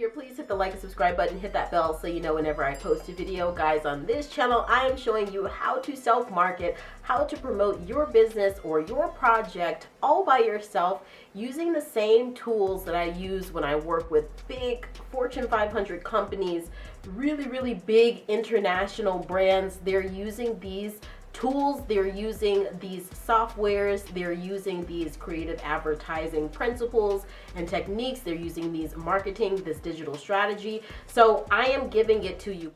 here, please hit the like and subscribe button, hit that bell so you know whenever I post a video. Guys, on this channel, I am showing you how to self-market, how to promote your business or your project all by yourself using the same tools that I use when I work with big Fortune 500 companies, really big international brands. They're using these tools, they're using these softwares, they're using these creative advertising principles and techniques, they're using these marketing, this digital strategy. So I am giving it to you.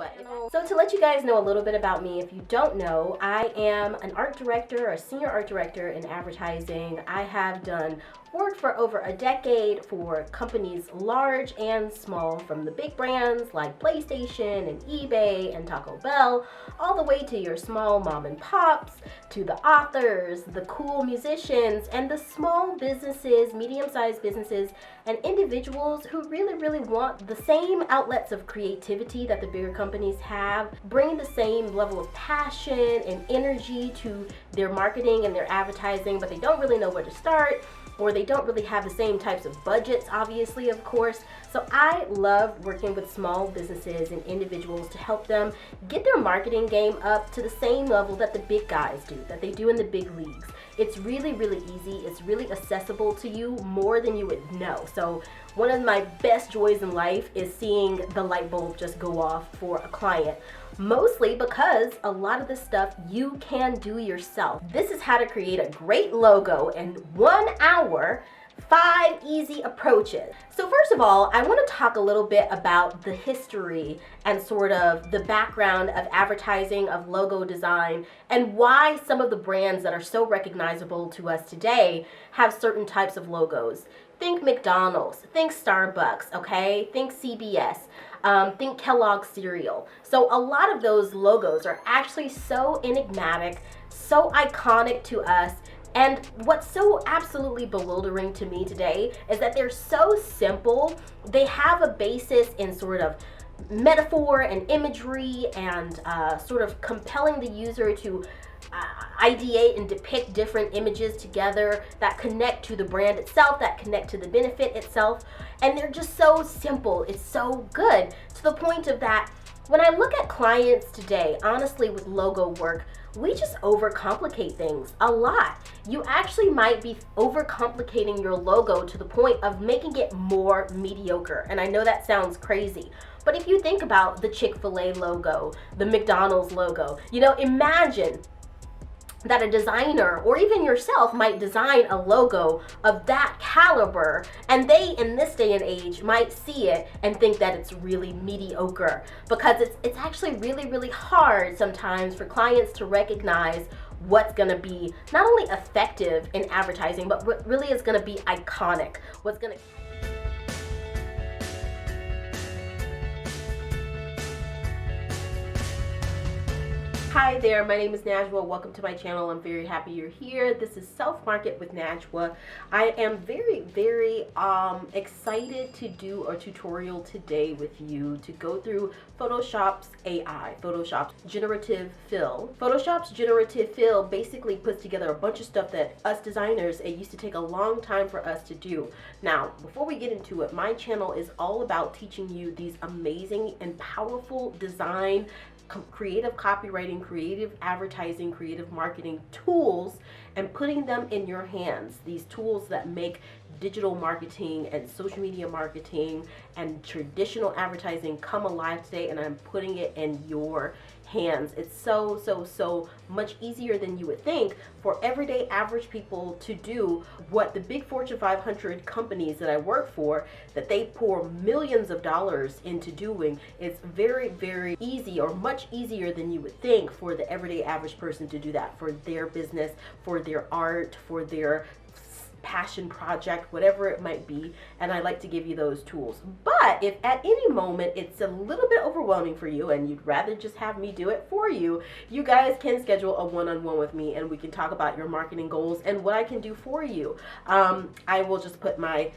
So to let you guys know a little bit about me, if you don't know, I am an art director, a senior art director in advertising. I have done work for over a decade for companies large and small, from the big brands like PlayStation and eBay and Taco Bell, all the way to your small mom and pops, to the authors, the cool musicians, and the small businesses, medium-sized businesses, and individuals who really want the same outlets of creativity that the bigger companies have, bring the same level of passion and energy to their marketing and their advertising, but they don't really know where to start, or they don't really have the same types of budgets, obviously, of course. So I love working with small businesses and individuals to help them get their marketing game up to the same level that the big guys do, that they do in the big leagues. It's really easy. It's really accessible to you more than you would know. So one of my best joys in life is seeing the light bulb just go off for a client. Mostly because a lot of this stuff you can do yourself. This is how to create a great logo in 1 hour, 5 easy approaches. So first of all, I want to talk a little bit about the history and sort of the background of advertising, of logo design, and why some of the brands that are so recognizable to us today have certain types of logos. Think McDonald's, think Starbucks, okay? Think CBS, think Kellogg's cereal. So a lot of those logos are actually so enigmatic, so iconic to us. And what's so absolutely bewildering to me today is that they're so simple. They have a basis in sort of metaphor and imagery and sort of compelling the user to ideate and depict different images together that connect to the brand itself, that connect to the benefit itself. And they're just so simple. It's so good to the point of that when I look at clients today, honestly, with logo work, we just overcomplicate things a lot. You actually might be overcomplicating your logo to the point of making it more mediocre. And I know that sounds crazy, but if you think about the Chick-fil-A logo, the McDonald's logo, you know, imagine that a designer or even yourself might design a logo of that caliber, and they, in this day and age, might see it and think that it's really mediocre, because it's actually really hard sometimes for clients to recognize what's going to be not only effective in advertising, but what really is going to be iconic, what's going to... Hi there, my name is Najwa. Welcome to my channel. I'm very happy you're here. This is Self Market with Najwa. I am very excited to do a tutorial today with you to go through Photoshop's AI, Photoshop's generative fill. Photoshop's generative fill basically puts together a bunch of stuff that us designers, it used to take a long time for us to do. Now, before we get into it, my channel is all about teaching you these amazing and powerful design, creative copywriting, creative advertising, creative marketing tools, and putting them in your hands. These tools that make digital marketing and social media marketing and traditional advertising come alive today, and I'm putting it in your hands. It's so much easier than you would think for everyday average people to do what the big Fortune 500 companies that I work for, that they pour millions of dollars into doing. It's very easy, or much easier than you would think, for the everyday average person to do that for their business, for their art, for their passion project, whatever it might be. And I like to give you those tools. But if at any moment it's a little bit overwhelming for you and you'd rather just have me do it for you, you guys can schedule a one-on-one with me and we can talk about your marketing goals and what I can do for you. I will just put my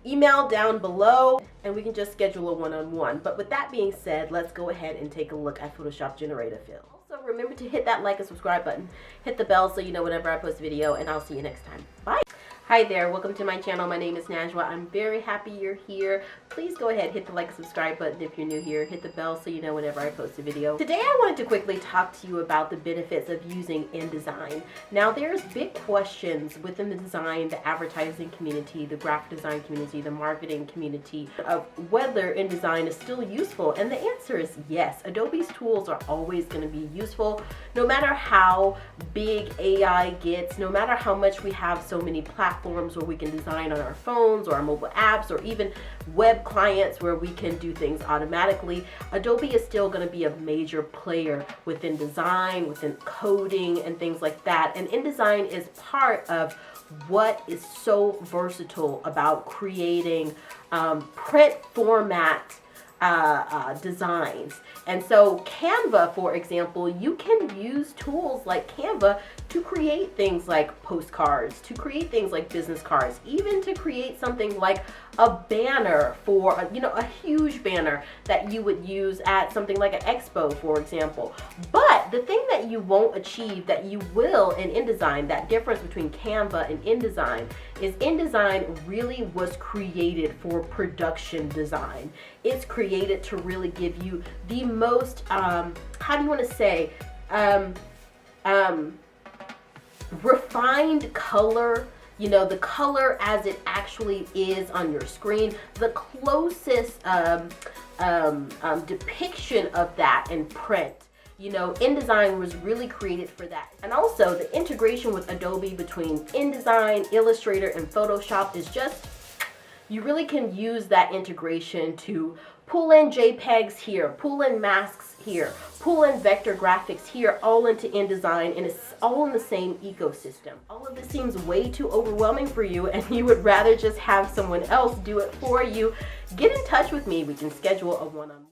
email down below and we can just schedule a one-on-one. But with that being said, let's go ahead and take a look at Photoshop Generative Fill. Also, remember to hit that like and subscribe button, hit the bell so you know whenever I post a video, and I'll see you next time. Bye. Hi there, welcome to my channel. My name is Najwa. I'm very happy you're here. Please go ahead, hit the like and subscribe button if you're new here. Hit the bell so you know whenever I post a video. Today I wanted to quickly talk to you about the benefits of using InDesign. Now there's big questions within the design, the advertising community, the graphic design community, the marketing community of whether InDesign is still useful, and the answer is yes. Adobe's tools are always going to be useful no matter how big AI gets, no matter how much we have so many platforms where we can design on our phones or our mobile apps or even web clients where we can do things automatically. Adobe is still going to be a major player within design, within coding and things like that. And InDesign is part of what is so versatile about creating print format designs. And so Canva, for example, you can use tools like Canva to create things like postcards, to create things like business cards, even to create something like a banner for, a huge banner that you would use at something like an expo, for example. But the thing that you won't achieve that you will in InDesign, that difference between Canva and InDesign, is InDesign really was created for production design. It's created to really give you the most, how do you want to say, refined color, the color as it actually is on your screen, the closest depiction of that in print. InDesign was really created for that. And also the integration with Adobe between InDesign, Illustrator, and Photoshop is just, you really can use that integration to pull in JPEGs here, pull in masks here, pull in vector graphics here, all into InDesign, and it's all in the same ecosystem. All of this seems way too overwhelming for you and you would rather just have someone else do it for you. Get in touch with me. We can schedule a one-on-one.